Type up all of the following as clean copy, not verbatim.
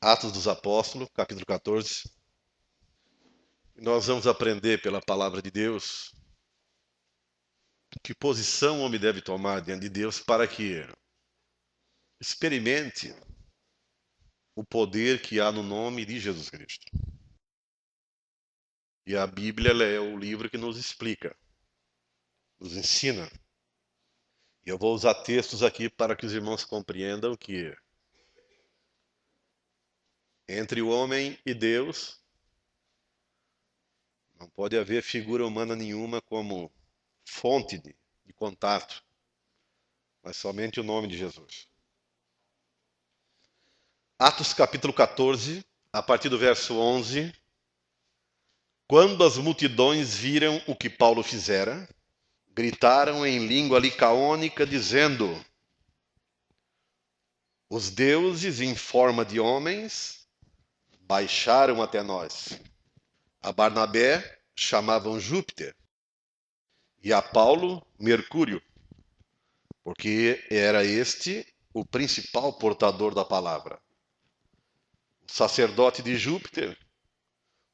Atos dos Apóstolos, capítulo 14. Nós vamos aprender pela palavra de Deus que posição o homem deve tomar diante de Deus para que experimente o poder que há no nome de Jesus Cristo. E a Bíblia ela é o livro que nos explica, nos ensina. E eu vou usar textos aqui para que os irmãos compreendam que entre o homem e Deus não pode haver figura humana nenhuma como fonte de contato, mas somente o nome de Jesus. Atos capítulo 14, a partir do verso 11. Quando as multidões viram o que Paulo fizera, gritaram em língua licaônica, dizendo: Os deuses em forma de homens baixaram até nós. A Barnabé chamavam Júpiter e a Paulo Mercúrio, porque era este o principal portador da palavra. O sacerdote de Júpiter,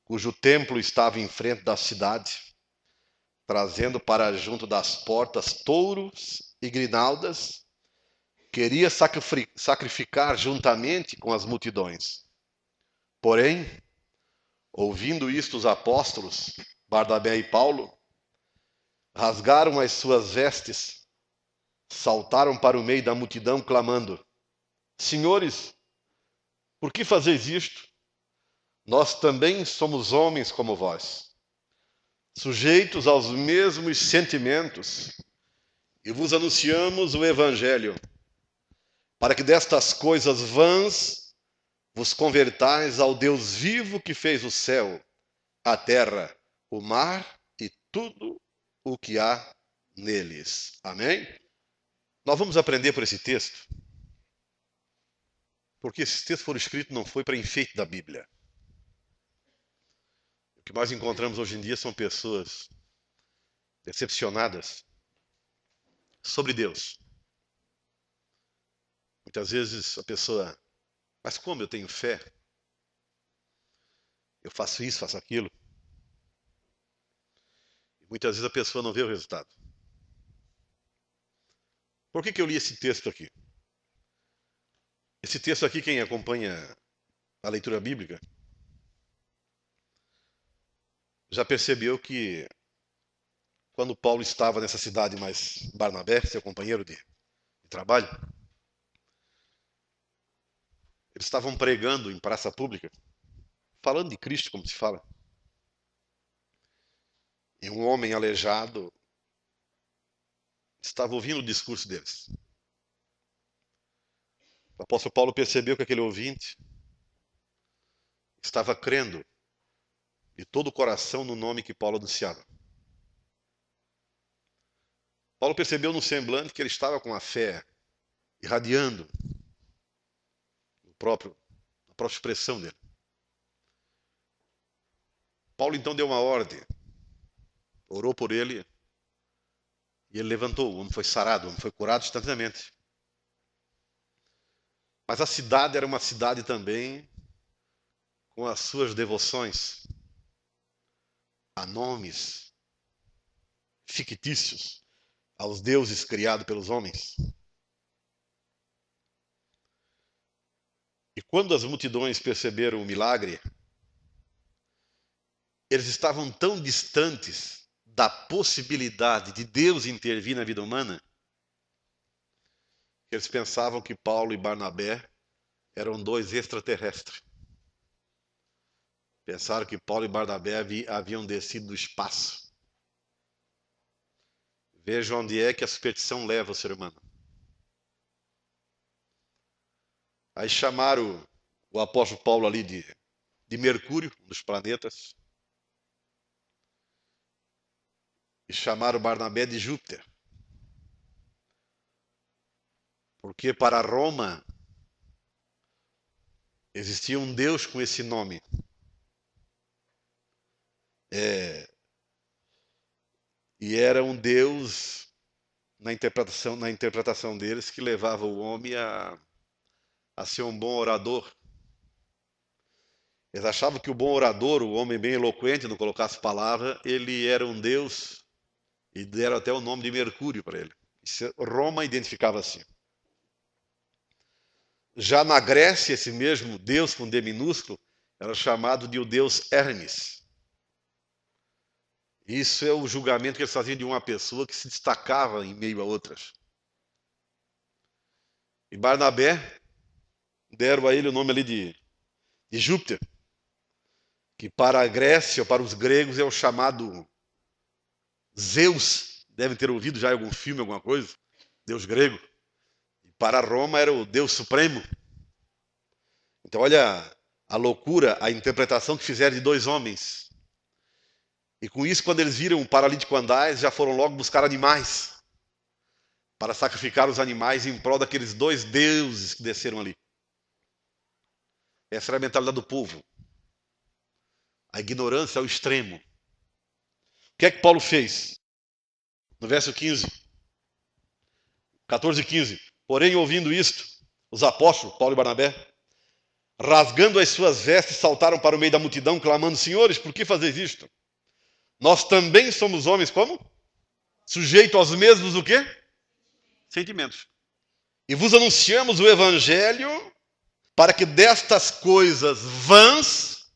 cujo templo estava em frente da cidade, trazendo para junto das portas touros e grinaldas, queria sacrificar juntamente com as multidões. Porém, ouvindo isto, os apóstolos, Barnabé e Paulo, rasgaram as suas vestes, saltaram para o meio da multidão, clamando: Senhores, por que fazeis isto? Nós também somos homens como vós, sujeitos aos mesmos sentimentos, e vos anunciamos o Evangelho, para que destas coisas vãs vos convertais ao Deus vivo que fez o céu, a terra, o mar e tudo o que há neles. Amém? Nós vamos aprender por esse texto, porque esse texto foi escrito não foi para enfeite da Bíblia. O que mais encontramos hoje em dia são pessoas decepcionadas sobre Deus. Muitas vezes a pessoa, mas como eu tenho fé? Eu faço isso, faço aquilo. E muitas vezes a pessoa não vê o resultado. Por que eu li esse texto aqui? Esse texto aqui, quem acompanha a leitura bíblica, já percebeu que quando Paulo estava nessa cidade, mais Barnabé, seu companheiro de trabalho, eles estavam pregando em praça pública, falando de Cristo, como se fala. E um homem aleijado estava ouvindo o discurso deles. O apóstolo Paulo percebeu que aquele ouvinte estava crendo de todo o coração no nome que Paulo anunciava. Paulo percebeu no semblante que ele estava com a fé irradiando a própria expressão dele. Paulo então deu uma ordem, orou por ele e ele levantou. O homem foi sarado, o homem foi curado instantaneamente. Mas a cidade era uma cidade também com as suas devoções a nomes fictícios, aos deuses criados pelos homens. E quando as multidões perceberam o milagre, eles estavam tão distantes da possibilidade de Deus intervir na vida humana, que eles pensavam que Paulo e Barnabé eram dois extraterrestres. Pensaram que Paulo e Barnabé haviam descido do espaço. Veja onde é que a superstição leva o ser humano. Aí chamaram o apóstolo Paulo ali de Mercúrio, um dos planetas, e chamaram Barnabé de Júpiter. Porque para Roma existia um Deus com esse nome. E era um Deus, na interpretação deles, que levava o homem a ser um bom orador, Eles achavam que o bom orador, o homem bem eloquente, não colocasse palavra, ele era um deus e deram até o nome de Mercúrio para ele. Roma identificava assim. Já na Grécia, esse mesmo deus com D minúsculo era chamado de o deus Hermes. Isso é o julgamento que eles faziam de uma pessoa que se destacava em meio a outras. E Barnabé, deram a ele o nome ali de Júpiter, que para a Grécia, ou para os gregos, é o chamado Zeus. Devem ter ouvido já em algum filme, alguma coisa. Deus grego. E para Roma era o Deus Supremo. Então olha a loucura, a interpretação que fizeram de dois homens. E com isso, quando eles viram um paralítico andar, já foram logo buscar animais para sacrificar os animais em prol daqueles dois deuses que desceram ali. Essa era a mentalidade do povo. A ignorância ao extremo. O que é que Paulo fez? No verso 15. 14 e 15. Porém, ouvindo isto, os apóstolos, Paulo e Barnabé, rasgando as suas vestes, saltaram para o meio da multidão, clamando: Senhores, por que fazeis isto? Nós também somos homens como? Sujeitos aos mesmos o quê? Sentimentos. E vos anunciamos o evangelho para que destas coisas vãs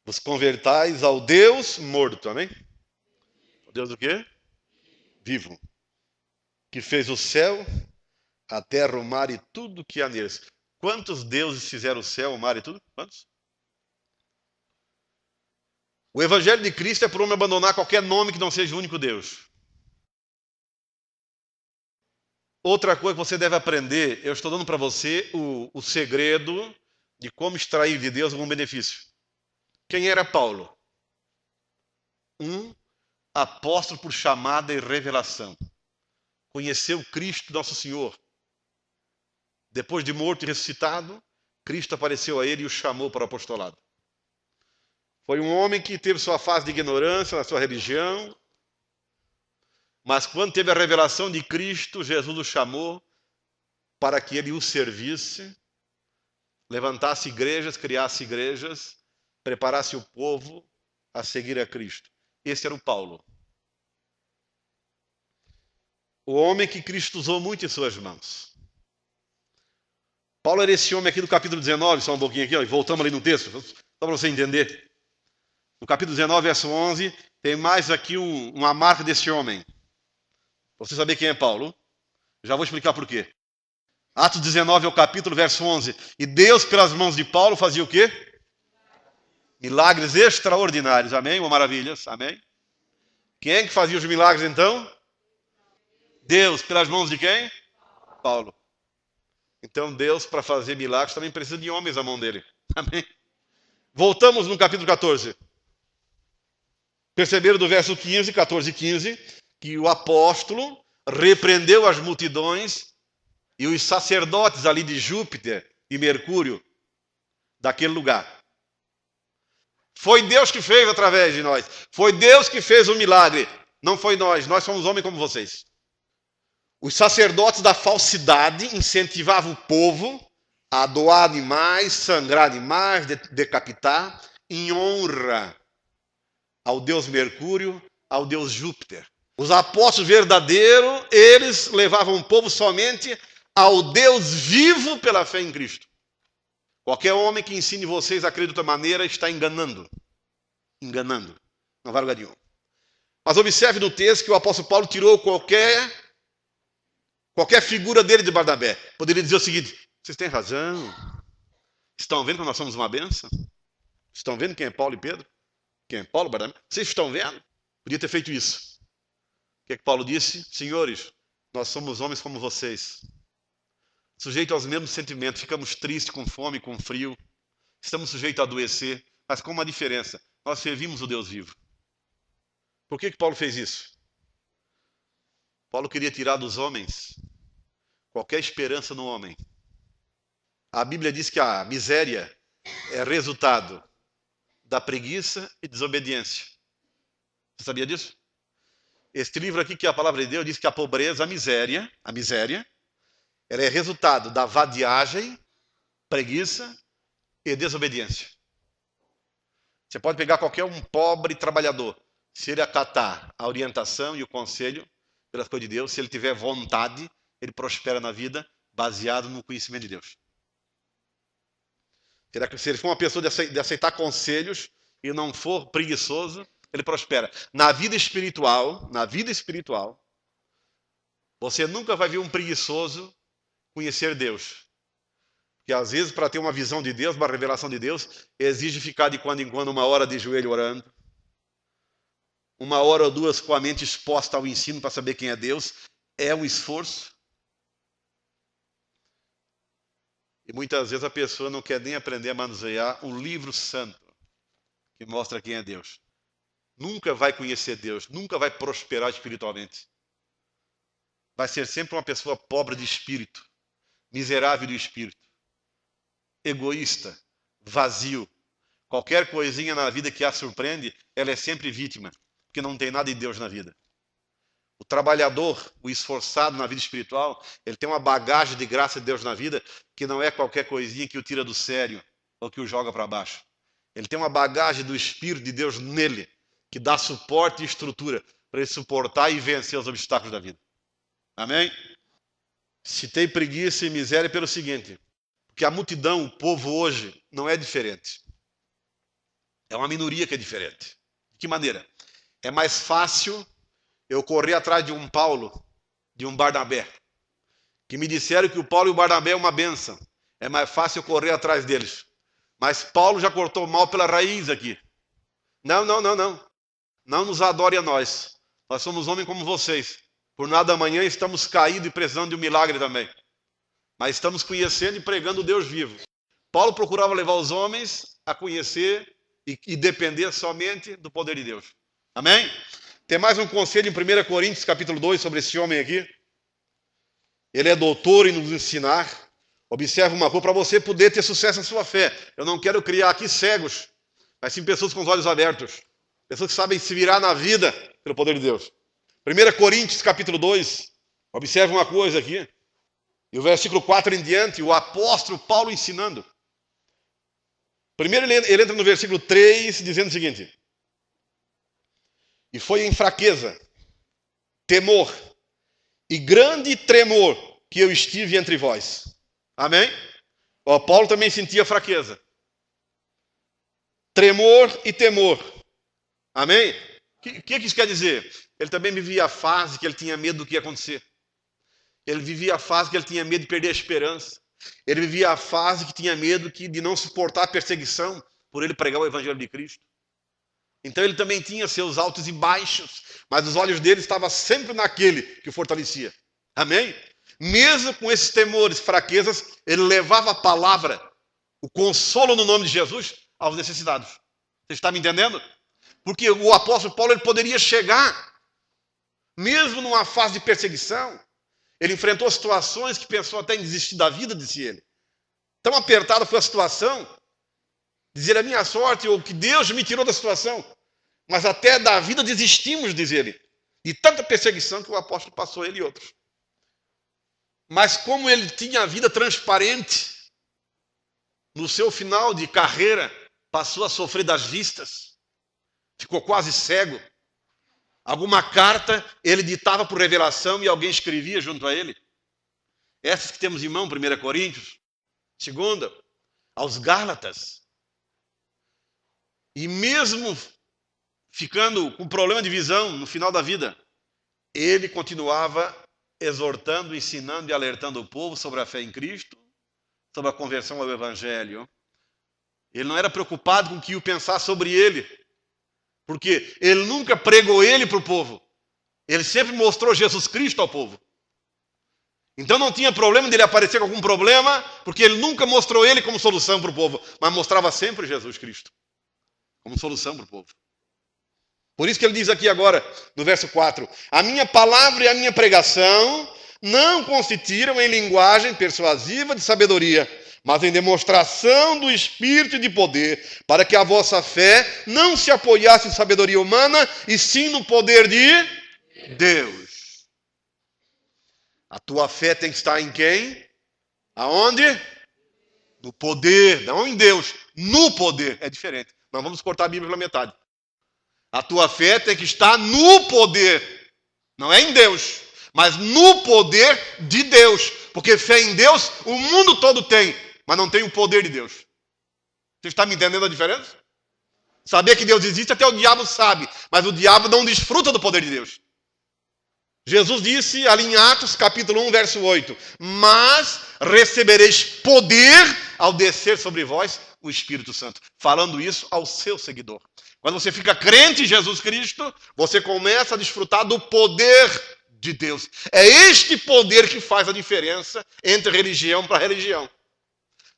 vos convertais ao Deus morto, amém? O Deus do quê? Vivo. Que fez o céu, a terra, o mar e tudo que há neles. Quantos deuses fizeram o céu, o mar e tudo? Quantos? O evangelho de Cristo é para o homem abandonar qualquer nome que não seja o único Deus. Outra coisa que você deve aprender, eu estou dando para você o segredo de como extrair de Deus algum benefício. Quem era Paulo? Um apóstolo por chamada e revelação. Conheceu Cristo, nosso Senhor. Depois de morto e ressuscitado, Cristo apareceu a ele e o chamou para o apostolado. Foi um homem que teve sua fase de ignorância na sua religião, mas quando teve a revelação de Cristo, Jesus o chamou para que ele o servisse, levantasse igrejas, criasse igrejas, preparasse o povo a seguir a Cristo. Esse era o Paulo. O homem que Cristo usou muito em suas mãos. Paulo era esse homem aqui do capítulo 19, só um pouquinho aqui, ó, e voltamos ali no texto, só para você entender. No capítulo 19, verso 11, tem mais aqui uma marca desse homem. Para você saber quem é Paulo, já vou explicar por quê. Atos 19 é o capítulo, verso 11. E Deus, pelas mãos de Paulo, fazia o quê? Milagres extraordinários, amém? Ou maravilhas, amém? Quem é que fazia os milagres então? Deus, pelas mãos de quem? Paulo. Então Deus, para fazer milagres, também precisa de homens à mão dele, amém? Voltamos no capítulo 14. Perceberam do verso 15, 14 e 15, que o apóstolo repreendeu as multidões e os sacerdotes ali de Júpiter e Mercúrio daquele lugar. Foi Deus que fez através de nós. Foi Deus que fez o milagre. Não foi nós. Nós somos homens como vocês. Os sacerdotes da falsidade incentivavam o povo a doar animais, sangrar animais, decapitar, em honra ao Deus Mercúrio, ao Deus Júpiter. Os apóstolos verdadeiros, eles levavam o povo somente ao Deus vivo pela fé em Cristo. Qualquer homem que ensine vocês a crer de outra maneira está enganando. Enganando. Não vai lugar nenhum. Mas observe no texto que o apóstolo Paulo tirou qualquer figura dele de Barnabé. Poderia dizer o seguinte: vocês têm razão. Estão vendo que nós somos uma bênção? Estão vendo quem é Paulo e Pedro? Quem é Paulo, Barnabé? Vocês estão vendo? Podia ter feito isso. O que é que Paulo disse? Senhores, nós somos homens como vocês. Sujeitos aos mesmos sentimentos. Ficamos tristes, com fome, com frio. Estamos sujeitos a adoecer. Mas com uma diferença. Nós servimos o Deus vivo. Por que Paulo fez isso? Paulo queria tirar dos homens qualquer esperança no homem. A Bíblia diz que a miséria é resultado da preguiça e desobediência. Você sabia disso? Este livro aqui, que é a palavra de Deus, diz que a pobreza, a miséria, ela é resultado da vadiagem, preguiça e desobediência. Você pode pegar qualquer um pobre trabalhador. Se ele acatar a orientação e o conselho pelas coisas de Deus, se ele tiver vontade, ele prospera na vida baseado no conhecimento de Deus. Será que se ele for uma pessoa de aceitar conselhos e não for preguiçoso, ele prospera. Na vida espiritual, você nunca vai ver um preguiçoso conhecer Deus. Porque às vezes, para ter uma visão de Deus, uma revelação de Deus, exige ficar de quando em quando 1 hora de joelho orando. 1 hora ou 2 com a mente exposta ao ensino para saber quem é Deus. É um esforço. E muitas vezes a pessoa não quer nem aprender a manusear um livro santo que mostra quem é Deus. Nunca vai conhecer Deus, nunca vai prosperar espiritualmente. Vai ser sempre uma pessoa pobre de espírito, miserável de espírito, egoísta, vazio. Qualquer coisinha na vida que a surpreende, ela é sempre vítima, porque não tem nada de Deus na vida. O trabalhador, o esforçado na vida espiritual, ele tem uma bagagem de graça de Deus na vida que não é qualquer coisinha que o tira do sério ou que o joga para baixo. Ele tem uma bagagem do Espírito de Deus nele, que dá suporte e estrutura para ele suportar e vencer os obstáculos da vida. Amém? Citei preguiça e miséria pelo seguinte, porque a multidão, o povo hoje, não é diferente. É uma minoria que é diferente. De que maneira? É mais fácil eu correr atrás de um Paulo, de um Barnabé, que me disseram que o Paulo e o Barnabé é uma bênção. É mais fácil eu correr atrás deles. Mas Paulo já cortou mal pela raiz aqui. Não. Não nos adore a nós. Nós somos homens como vocês. Por nada amanhã estamos caídos e precisando de um milagre também. Mas estamos conhecendo e pregando o Deus vivo. Paulo procurava levar os homens a conhecer e depender somente do poder de Deus. Amém? Tem mais um conselho em 1 Coríntios capítulo 2 sobre esse homem aqui. Ele é doutor em nos ensinar. Observe uma coisa, para você poder ter sucesso na sua fé. Eu não quero criar aqui cegos, mas sim pessoas com os olhos abertos. Pessoas que sabem se virar na vida pelo poder de Deus. 1 Coríntios capítulo 2. Observe uma coisa aqui. E o versículo 4 em diante, o apóstolo Paulo ensinando. Primeiro ele entra no versículo 3 dizendo o seguinte. E foi em fraqueza, temor e grande tremor que eu estive entre vós. Amém? O Paulo também sentia fraqueza. Tremor e temor. Amém? O que isso quer dizer? Ele também vivia a fase que ele tinha medo do que ia acontecer. Ele vivia a fase que ele tinha medo de perder a esperança. Ele vivia a fase que tinha medo de não suportar a perseguição por ele pregar o evangelho de Cristo. Então ele também tinha seus altos e baixos, mas os olhos dele estavam sempre naquele que o fortalecia. Amém? Mesmo com esses temores, fraquezas, ele levava a palavra, o consolo no nome de Jesus aos necessitados. Você está me entendendo? Porque o apóstolo Paulo ele poderia chegar, mesmo numa fase de perseguição, ele enfrentou situações que pensou até em desistir da vida, disse ele. Tão apertada foi a situação, dizer a minha sorte, ou que Deus me tirou da situação. Mas até da vida desistimos, diz ele. De tanta perseguição que o apóstolo passou, ele e outros. Mas como ele tinha a vida transparente, no seu final de carreira, passou a sofrer das vistas. Ficou quase cego. Alguma carta ele ditava por revelação e alguém escrevia junto a ele. Essas que temos em mão, 1 Coríntios. Segunda, aos Gálatas. E mesmo ficando com problema de visão no final da vida, ele continuava exortando, ensinando e alertando o povo sobre a fé em Cristo, sobre a conversão ao Evangelho. Ele não era preocupado com o que iam pensar sobre ele, porque ele nunca pregou ele para o povo. Ele sempre mostrou Jesus Cristo ao povo. Então não tinha problema dele aparecer com algum problema, porque ele nunca mostrou ele como solução para o povo, mas mostrava sempre Jesus Cristo como solução para o povo. Por isso que ele diz aqui agora, no verso 4, a minha palavra e a minha pregação não consistiram em linguagem persuasiva de sabedoria, mas em demonstração do Espírito e de poder, para que a vossa fé não se apoiasse em sabedoria humana, e sim no poder de Deus. A tua fé tem que estar em quem? Aonde? No poder, não em Deus, no poder. É diferente. Nós vamos cortar a Bíblia pela metade. A tua fé tem que estar no poder. Não é em Deus, mas no poder de Deus. Porque fé em Deus o mundo todo tem, mas não tem o poder de Deus. Você está me entendendo a diferença? Saber que Deus existe até o diabo sabe, mas o diabo não desfruta do poder de Deus. Jesus disse ali em Atos capítulo 1, verso 8, mas recebereis poder ao descer sobre vós o Espírito Santo. Falando isso ao seu seguidor. Quando você fica crente em Jesus Cristo, você começa a desfrutar do poder de Deus. É este poder que faz a diferença entre religião para religião.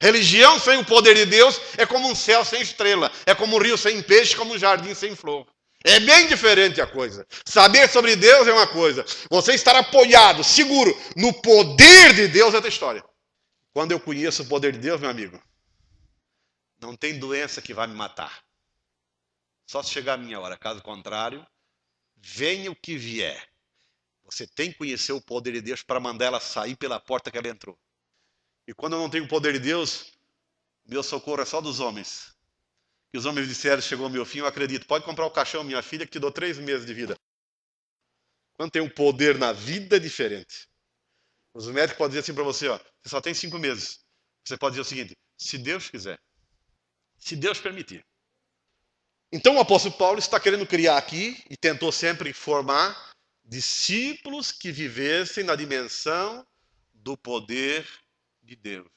Religião sem o poder de Deus é como um céu sem estrela, é como um rio sem peixe, como um jardim sem flor. É bem diferente a coisa. Saber sobre Deus é uma coisa. Você estar apoiado, seguro no poder de Deus é outra história. Quando eu conheço o poder de Deus, meu amigo, não tem doença que vai me matar. Só se chegar a minha hora. Caso contrário, venha o que vier. Você tem que conhecer o poder de Deus para mandar ela sair pela porta que ela entrou. E quando eu não tenho o poder de Deus, meu socorro é só dos homens. E os homens disseram, chegou o meu fim, eu acredito. Pode comprar o caixão, minha filha, que te dou 3 meses de vida. Quando tem um poder na vida, é diferente. Os médicos podem dizer assim para você, ó, você só tem 5 meses. Você pode dizer o seguinte, se Deus quiser. Se Deus permitir. Então o apóstolo Paulo está querendo criar aqui, e tentou sempre formar, discípulos que vivessem na dimensão do poder de Deus.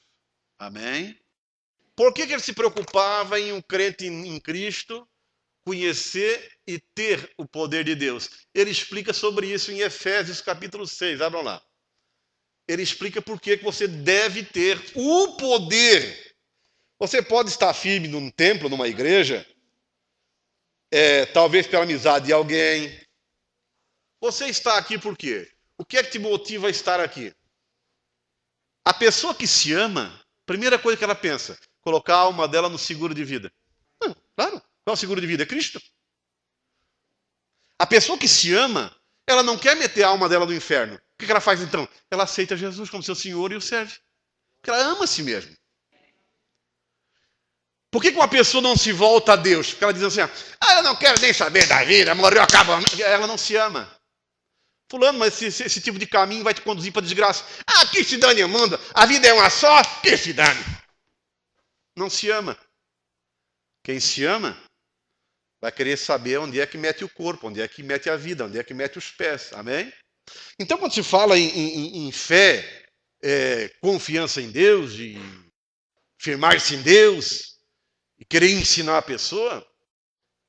Amém? Por que ele se preocupava em um crente em Cristo conhecer e ter o poder de Deus? Ele explica sobre isso em Efésios capítulo 6. Abram lá. Ele explica por que você deve ter o poder. Você pode estar firme num templo, numa igreja, talvez pela amizade de alguém. Você está aqui por quê? O que é que te motiva a estar aqui? A pessoa que se ama, primeira coisa que ela pensa, colocar a alma dela no seguro de vida. Claro, qual é o seguro de vida? É Cristo. A pessoa que se ama, ela não quer meter a alma dela no inferno. O que ela faz então? Ela aceita Jesus como seu Senhor e o serve. Porque ela ama a si mesma. Por que uma pessoa não se volta a Deus? Porque ela diz assim, eu não quero nem saber da vida, morreu, acabou. Ela não se ama. Fulano, mas esse tipo de caminho vai te conduzir para a desgraça. Que se dane o mundo, a vida é uma só, que se dane. Não se ama. Quem se ama vai querer saber onde é que mete o corpo, onde é que mete a vida, onde é que mete os pés. Amém? Então, quando se fala em fé, confiança em Deus, de firmar-se em Deus, e querer ensinar a pessoa,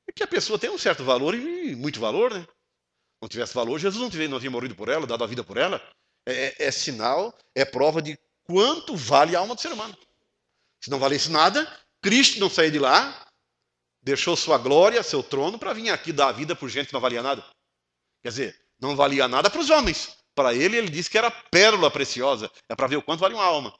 é que a pessoa tem um certo valor e muito valor, né? Não tivesse valor, Jesus não tinha morrido por ela, dado a vida por ela. É sinal, é prova de quanto vale a alma do ser humano. Se não valesse nada, Cristo não saiu de lá, deixou sua glória, seu trono, para vir aqui dar a vida por gente que não valia nada. Quer dizer, não valia nada para os homens. Para ele disse que era pérola preciosa. É para ver o quanto vale uma alma.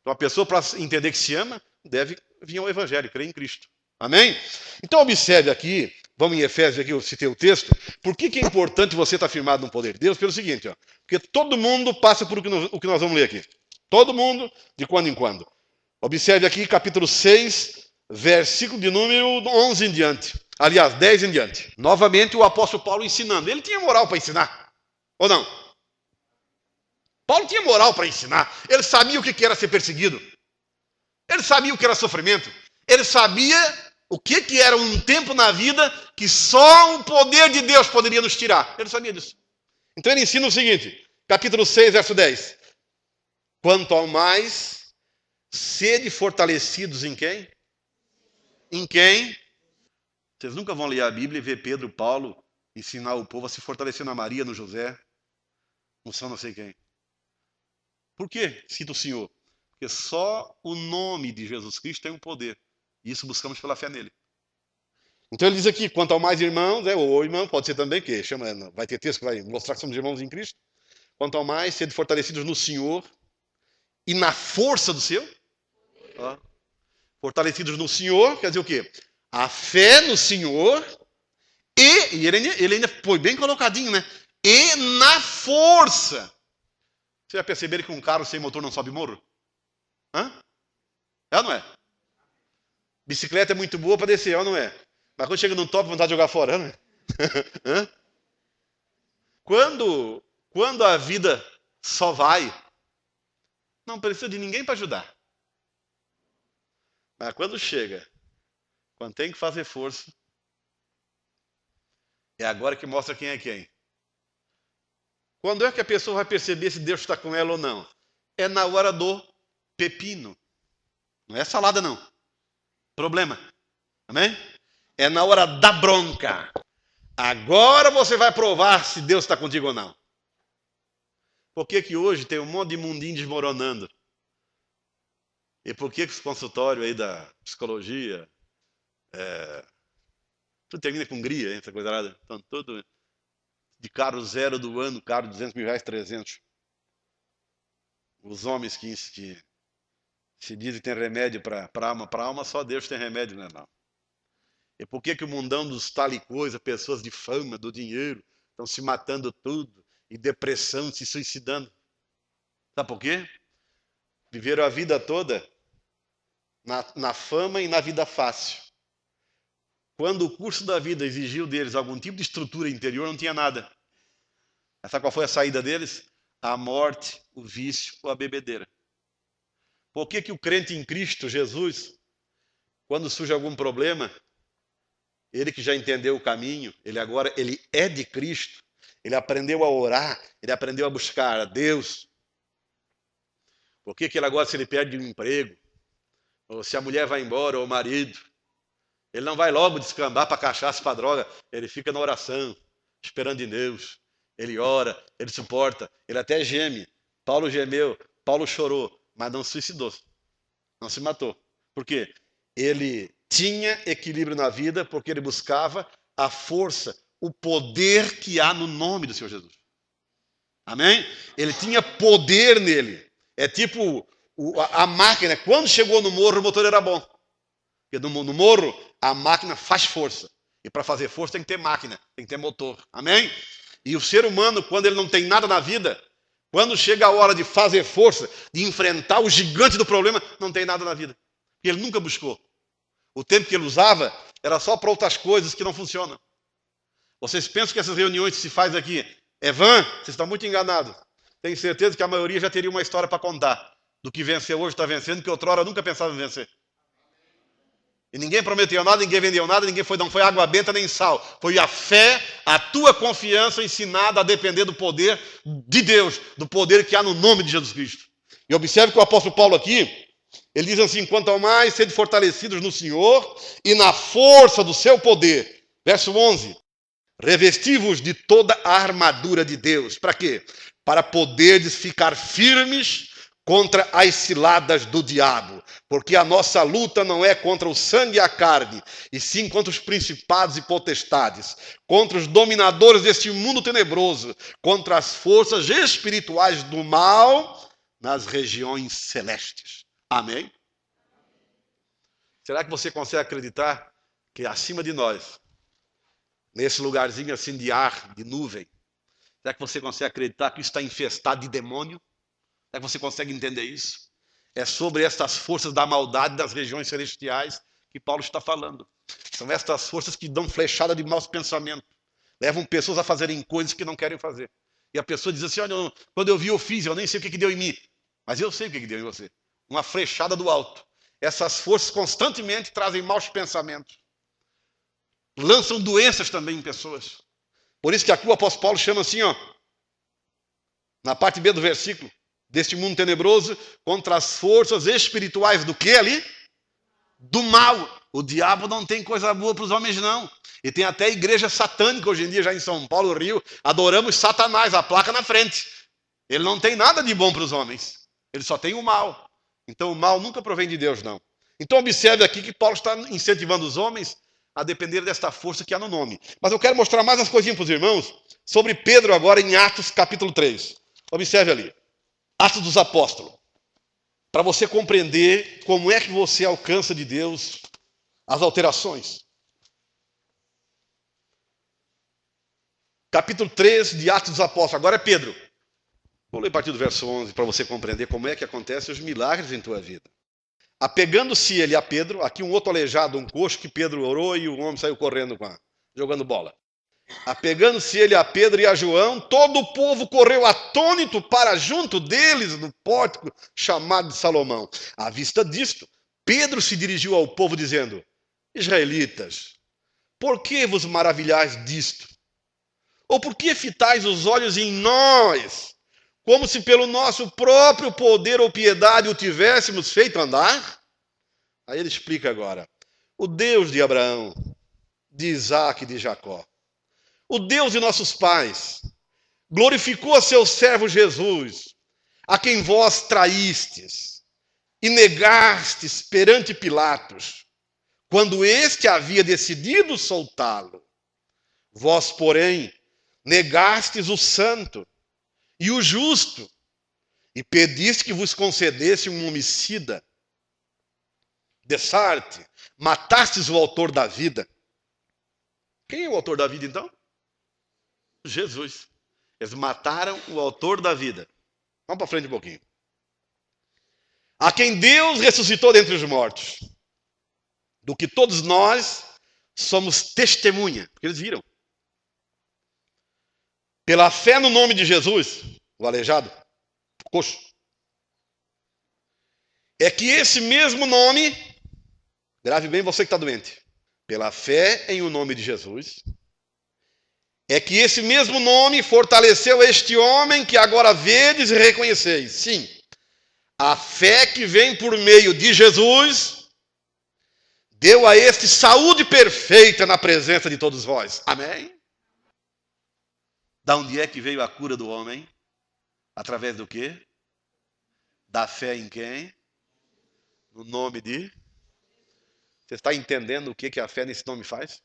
Então a pessoa, para entender que se ama, deve vir ao Evangelho, crer em Cristo. Amém? Então observe aqui, vamos em Efésios aqui, eu citei o texto. Por que é importante você estar firmado no poder de Deus? Pelo seguinte, porque todo mundo passa por o que nós vamos ler aqui. Todo mundo, de quando em quando. Observe aqui capítulo 6, versículo de número 11 em diante. Aliás, 10 em diante. Novamente o apóstolo Paulo ensinando. Ele tinha moral para ensinar, ou não? Paulo tinha moral para ensinar. Ele sabia o que era ser perseguido. Ele sabia o que era sofrimento. Ele sabia o que era um tempo na vida que só o poder de Deus poderia nos tirar. Ele sabia disso. Então ele ensina o seguinte, capítulo 6, verso 10. Quanto ao mais, sede fortalecidos em quem? Em quem? Vocês nunca vão ler a Bíblia e ver Pedro, Paulo, ensinar o povo a se fortalecer na Maria, no José, no São não sei quem. Por quê? Cita o Senhor. Porque só o nome de Jesus Cristo tem um poder. E isso buscamos pela fé nele. Então ele diz aqui, quanto ao mais irmãos, ou irmão, pode ser também, que chama, vai ter texto que vai mostrar que somos irmãos em Cristo. Quanto ao mais, sede fortalecidos no Senhor e na força do seu. Fortalecidos no Senhor, quer dizer o quê? A fé no Senhor e ele ainda foi bem colocadinho, né? E na força. Você já perceberam que um carro sem motor não sobe morro? É ou não é? Bicicleta é muito boa para descer, é ou não é? Mas quando chega no top, vontade de jogar fora, é ou não é? Hã? Quando a vida só vai, não precisa de ninguém para ajudar. Mas quando chega, quando tem que fazer força, é agora que mostra quem é quem. Quando é que a pessoa vai perceber se Deus está com ela ou não? É na hora do pepino. Não é salada, não. Problema. Amém? É na hora da bronca. Agora você vai provar se Deus está contigo ou não. Por que hoje tem um monte de mundinho desmoronando? E por que os consultórios aí da psicologia, tudo termina com gria, hein, essa coisa nada? Então, tudo de carro zero do ano, carro 200 mil reais, 300. Os homens que se dizem que tem remédio para alma, só Deus tem remédio, né, não? E por que o mundão dos tal e coisa, pessoas de fama, do dinheiro, estão se matando tudo, e depressão, se suicidando? Sabe por quê? Viveram a vida toda na fama e na vida fácil. Quando o curso da vida exigiu deles algum tipo de estrutura interior, não tinha nada. Sabe qual foi a saída deles? A morte, o vício ou a bebedeira. Por que o crente em Cristo Jesus, quando surge algum problema, ele que já entendeu o caminho, ele é de Cristo, ele aprendeu a orar, ele aprendeu a buscar a Deus. Por que ele agora, se ele perde um emprego, ou se a mulher vai embora, ou o marido, ele não vai logo descambar para cachaça, para droga, ele fica na oração, esperando em Deus. Ele ora, ele suporta, ele até geme. Paulo gemeu, Paulo chorou, mas não se suicidou, não se matou. Por quê? Ele tinha equilíbrio na vida porque ele buscava a força, o poder que há no nome do Senhor Jesus. Amém? Ele tinha poder nele. É tipo a máquina, quando chegou no morro, o motor era bom. Porque no morro, a máquina faz força. E para fazer força tem que ter máquina, tem que ter motor. Amém? E o ser humano, quando ele não tem nada na vida, quando chega a hora de fazer força, de enfrentar o gigante do problema, não tem nada na vida. E ele nunca buscou. O tempo que ele usava era só para outras coisas que não funcionam. Vocês pensam que essas reuniões que se faz aqui é vã? Vocês estão muito enganados. Tenho certeza que a maioria já teria uma história para contar. Do que venceu hoje está vencendo, que outrora nunca pensava em vencer. E ninguém prometeu nada, ninguém vendeu nada, não foi água benta nem sal. Foi a fé, a tua confiança ensinada a depender do poder de Deus, do poder que há no nome de Jesus Cristo. E observe que o apóstolo Paulo aqui, ele diz assim: quanto ao mais sede fortalecidos no Senhor e na força do seu poder. Verso 11. Revesti-vos de toda a armadura de Deus. Para quê? Para poderdes ficar firmes contra as ciladas do diabo, porque a nossa luta não é contra o sangue e a carne, e sim contra os principados e potestades, contra os dominadores deste mundo tenebroso, contra as forças espirituais do mal nas regiões celestes. Amém? Será que você consegue acreditar que acima de nós, nesse lugarzinho assim de ar, de nuvem, será que você consegue acreditar que isso está infestado de demônio? Será que você consegue entender isso? É sobre estas forças da maldade das regiões celestiais que Paulo está falando. São estas forças que dão flechada de maus pensamentos. Levam pessoas a fazerem coisas que não querem fazer. E a pessoa diz assim: olha, quando eu vi, eu fiz, eu nem sei o que deu em mim. Mas eu sei o que deu em você. Uma flechada do alto. Essas forças constantemente trazem maus pensamentos. Lançam doenças também em pessoas. Por isso que aqui o apóstolo Paulo chama assim, ó, na parte B do versículo: deste mundo tenebroso, contra as forças espirituais do que ali? Do mal. O diabo não tem coisa boa para os homens, não. E tem até igreja satânica hoje em dia, já em São Paulo, Rio. Adoramos Satanás, a placa na frente. Ele não tem nada de bom para os homens. Ele só tem o mal. Então o mal nunca provém de Deus, não. Então observe aqui que Paulo está incentivando os homens a depender desta força que há no nome. Mas eu quero mostrar mais umas coisinhas para os irmãos sobre Pedro agora em Atos capítulo 3. Observe ali. Atos dos Apóstolos, para você compreender como é que você alcança de Deus as alterações. Capítulo 3 de Atos dos Apóstolos, agora é Pedro. Vou ler a partir do verso 11 para você compreender como é que acontecem os milagres em tua vida. Apegando-se ele a Pedro, aqui um outro aleijado, um coxo que Pedro orou e o homem saiu correndo jogando bola. Apegando-se ele a Pedro e a João, todo o povo correu atônito para junto deles no pórtico chamado de Salomão. À vista disto, Pedro se dirigiu ao povo dizendo: Israelitas, por que vos maravilhais disto? Ou por que fitais os olhos em nós, como se pelo nosso próprio poder ou piedade o tivéssemos feito andar? Aí ele explica agora. O Deus de Abraão, de Isaque e de Jacó, o Deus de nossos pais, glorificou a seu servo Jesus, a quem vós traístes e negastes perante Pilatos, quando este havia decidido soltá-lo. Vós, porém, negastes o santo e o justo, e pediste que vos concedesse um homicida. Dessarte, matastes o autor da vida. Quem é o autor da vida, então? Jesus. Eles mataram o autor da vida. Vamos para frente um pouquinho. A quem Deus ressuscitou dentre os mortos, do que todos nós somos testemunha, porque eles viram. Pela fé no nome de Jesus, o aleijado, o coxo, é que esse mesmo nome, grave bem você que está doente, pela fé em o nome de Jesus, é que esse mesmo nome fortaleceu este homem que agora vedes e reconheceis. Sim, a fé que vem por meio de Jesus deu a este saúde perfeita na presença de todos vós. Amém? Da onde é que veio a cura do homem? Através do quê? Da fé em quem? No nome de... Você está entendendo o que a fé nesse nome faz?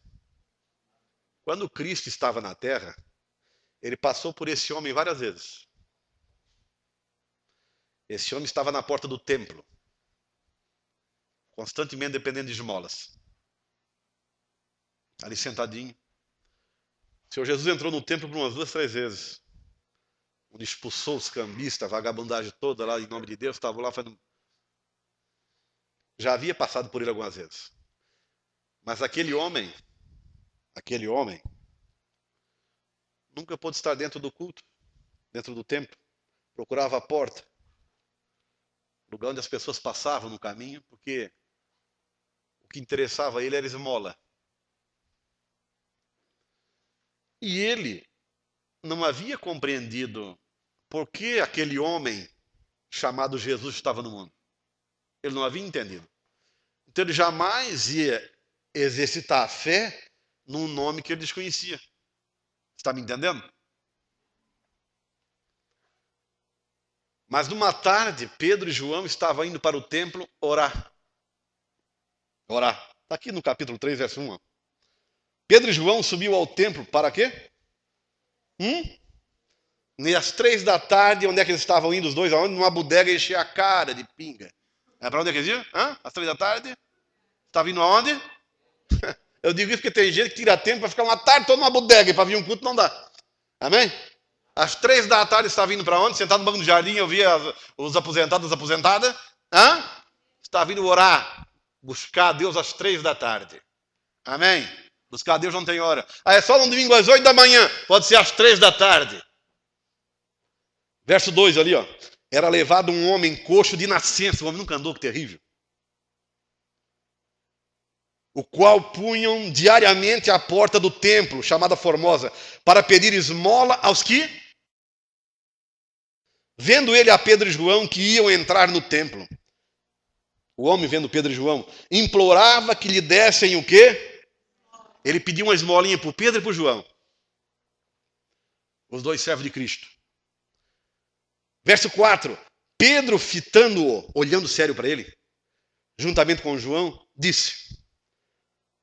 Quando Cristo estava na terra, ele passou por esse homem várias vezes. Esse homem estava na porta do templo, constantemente dependendo de esmolas. Ali sentadinho. O Senhor Jesus entrou no templo por umas 2, 3 vezes. Onde expulsou os cambistas, a vagabundagem toda lá em nome de Deus, estava lá fazendo... Já havia passado por ele algumas vezes. Mas aquele homem, nunca pôde estar dentro do culto, dentro do templo. Procurava a porta, lugar onde as pessoas passavam no caminho, porque o que interessava a ele era esmola. E ele não havia compreendido por que aquele homem chamado Jesus estava no mundo. Ele não havia entendido. Então ele jamais ia exercitar a fé num nome que ele desconhecia. Está me entendendo? Mas numa tarde, Pedro e João estavam indo para o templo orar. Orar. Está aqui no capítulo 3, verso 1. Pedro e João subiu ao templo para quê? E às 3 da tarde, onde é que eles estavam indo os dois? Aonde? Numa bodega encher a cara de pinga. É para onde é que eles iam? Às 3 da tarde? Estava indo aonde? Eu digo isso porque tem gente que tira tempo para ficar uma tarde toda numa bodega e para vir um culto não dá. Amém? Às 3 da tarde estava indo para onde? Sentado no banco do jardim, eu via os aposentados, as aposentadas. Estava indo orar, buscar a Deus às 3 da tarde. Amém? Buscar a Deus não tem hora. É só no domingo às 8 da manhã, pode ser às 3 da tarde. Verso 2 ali, ó. Era levado um homem coxo de nascença, o homem nunca andou, que terrível. O qual punham diariamente à porta do templo, chamada Formosa, para pedir esmola aos que, vendo ele a Pedro e João que iam entrar no templo, o homem vendo Pedro e João, implorava que lhe dessem o quê? Ele pediu uma esmolinha para o Pedro e para o João, os dois servos de Cristo. Verso 4, Pedro fitando-o, olhando sério para ele, juntamente com João, disse: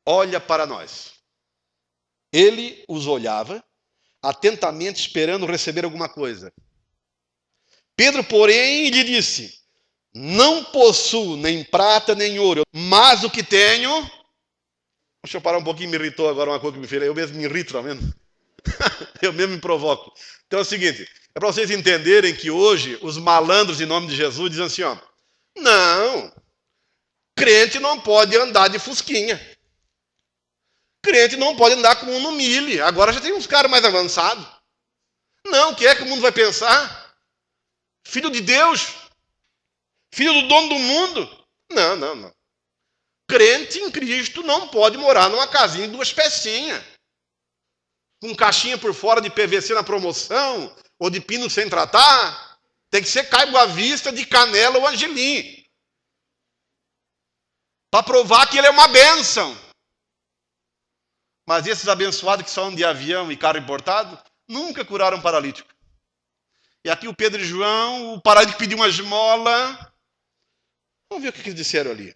olha para nós. Ele os olhava, atentamente esperando receber alguma coisa. Pedro, porém, lhe disse: não possuo nem prata nem ouro, mas o que tenho... Deixa eu parar um pouquinho, me irritou agora uma coisa que me fez. Eu mesmo me irrito, tá vendo? Eu mesmo me provoco. Então é o seguinte, é para vocês entenderem que hoje os malandros em nome de Jesus dizem assim, ó, não, Crente não pode andar de fusquinha. Crente não pode andar com um no Mille. Agora já tem uns caras mais avançados. Não, o que é que o mundo vai pensar? Filho de Deus? Filho do dono do mundo? Não. Crente em Cristo não pode morar numa casinha de 2 pecinhas. Com caixinha por fora de PVC na promoção, ou de pino sem tratar. Tem que ser caibo à vista, de canela ou angelim. Para provar que ele é uma bênção. Mas esses abençoados que só andam de avião e carro importado, nunca curaram um paralítico. E aqui o Pedro e João, o paralítico pediu uma esmola. Vamos ver o que eles disseram ali.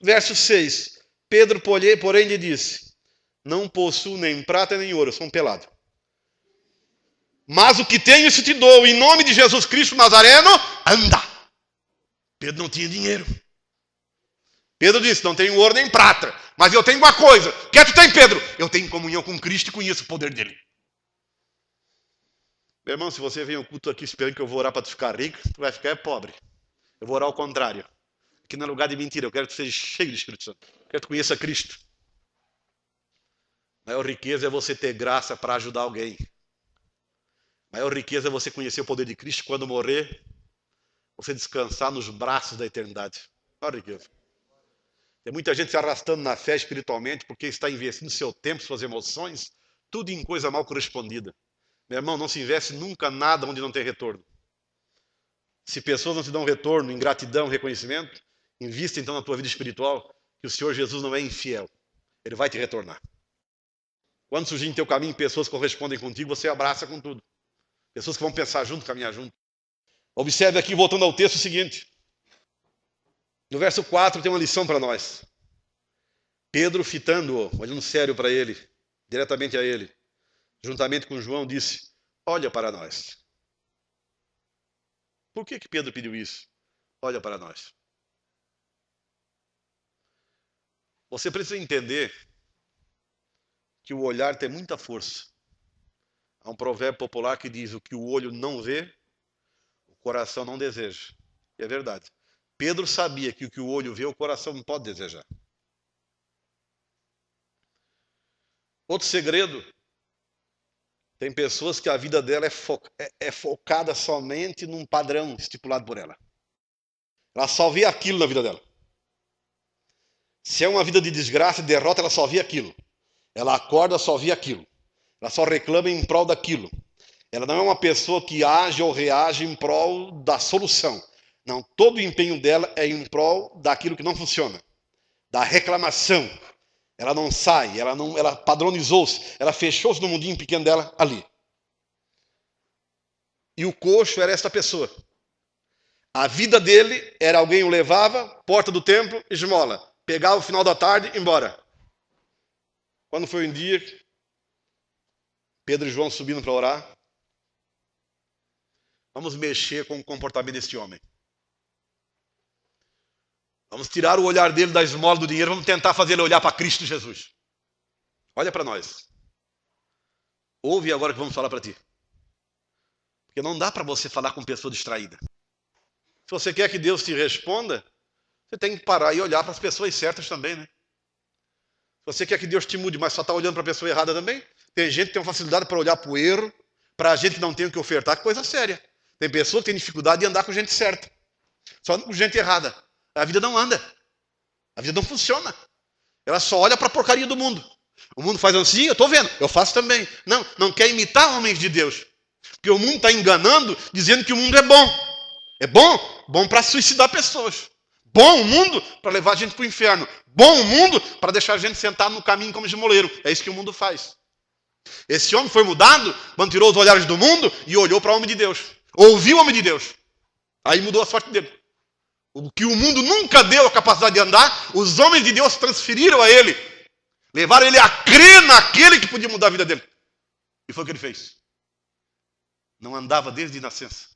Verso 6. Pedro, porém, lhe disse: não possuo nem prata nem ouro, sou um pelado. Mas o que tenho, isso te dou. Em nome de Jesus Cristo Nazareno, anda. Pedro não tinha dinheiro. Pedro disse: não tenho ouro nem prata, mas eu tenho uma coisa. O que é que tu tem, Pedro? Eu tenho comunhão com Cristo e conheço o poder dele. Meu irmão, se você vem ao culto aqui esperando que eu vou orar para tu ficar rico, tu vai ficar pobre. Eu vou orar ao contrário. Aqui não é lugar de mentira. Eu quero que tu seja cheio do Espírito Santo. Eu quero que tu conheça Cristo. A maior riqueza é você ter graça para ajudar alguém. A maior riqueza é você conhecer o poder de Cristo. Quando morrer, você descansar nos braços da eternidade. A maior riqueza. Tem muita gente se arrastando na fé espiritualmente porque está investindo seu tempo, suas emoções, tudo em coisa mal correspondida. Meu irmão, não se investe nunca nada onde não tem retorno. Se pessoas não te dão retorno, ingratidão, reconhecimento, invista então na tua vida espiritual, que o Senhor Jesus não é infiel. Ele vai te retornar. Quando surgir em teu caminho pessoas que correspondem contigo, você abraça com tudo. Pessoas que vão pensar junto, caminhar junto. Observe aqui, voltando ao texto, o seguinte. No verso 4 tem uma lição para nós. Pedro, fitando-o, olhando sério para ele, diretamente a ele, juntamente com João, disse: olha para nós. Por que Pedro pediu isso? Olha para nós. Você precisa entender que o olhar tem muita força. Há um provérbio popular que diz: o que o olho não vê, o coração não deseja. E é verdade. Pedro sabia que o que o olho vê, o coração não pode desejar. Outro segredo: tem pessoas que a vida dela é focada somente num padrão estipulado por ela. Ela só vê aquilo na vida dela. Se é uma vida de desgraça e derrota, ela só vê aquilo. Ela acorda, só vê aquilo. Ela só reclama em prol daquilo. Ela não é uma pessoa que age ou reage em prol da solução. Não, todo o empenho dela é em prol daquilo que não funciona. Da reclamação. Ela não sai, ela padronizou-se, ela fechou-se no mundinho pequeno dela ali. E o coxo era esta pessoa. A vida dele era alguém o levava, porta do templo, esmola. Pegava o final da tarde e embora. Quando foi um dia, Pedro e João subindo para orar, vamos mexer com o comportamento deste homem. Vamos tirar o olhar dele da esmola do dinheiro, vamos tentar fazer ele olhar para Cristo Jesus. Olha para nós. Ouve agora que vamos falar para ti. Porque não dá para você falar com pessoa distraída. Se você quer que Deus te responda, você tem que parar e olhar para as pessoas certas também, né? Se você quer que Deus te mude, mas só está olhando para a pessoa errada também, tem gente que tem uma facilidade para olhar para o erro, para a gente que não tem o que ofertar, que coisa séria. Tem pessoa que tem dificuldade de andar com gente certa. Só com gente errada. A vida não anda. A vida não funciona. Ela só olha para a porcaria do mundo. O mundo faz assim, eu estou vendo, eu faço também. Não quer imitar homens de Deus. Porque o mundo está enganando, dizendo que o mundo é bom. É bom para suicidar pessoas. Bom o mundo para levar a gente para o inferno. Bom o mundo para deixar a gente sentado no caminho como esmoleiro. É isso que o mundo faz. Esse homem foi mudado quando tirou os olhares do mundo e olhou para o homem de Deus. Ouviu o homem de Deus. Aí mudou a sorte dele. O que o mundo nunca deu a capacidade de andar, os homens de Deus transferiram a ele. Levaram ele a crer naquele que podia mudar a vida dele. E foi o que ele fez. Não andava desde nascença.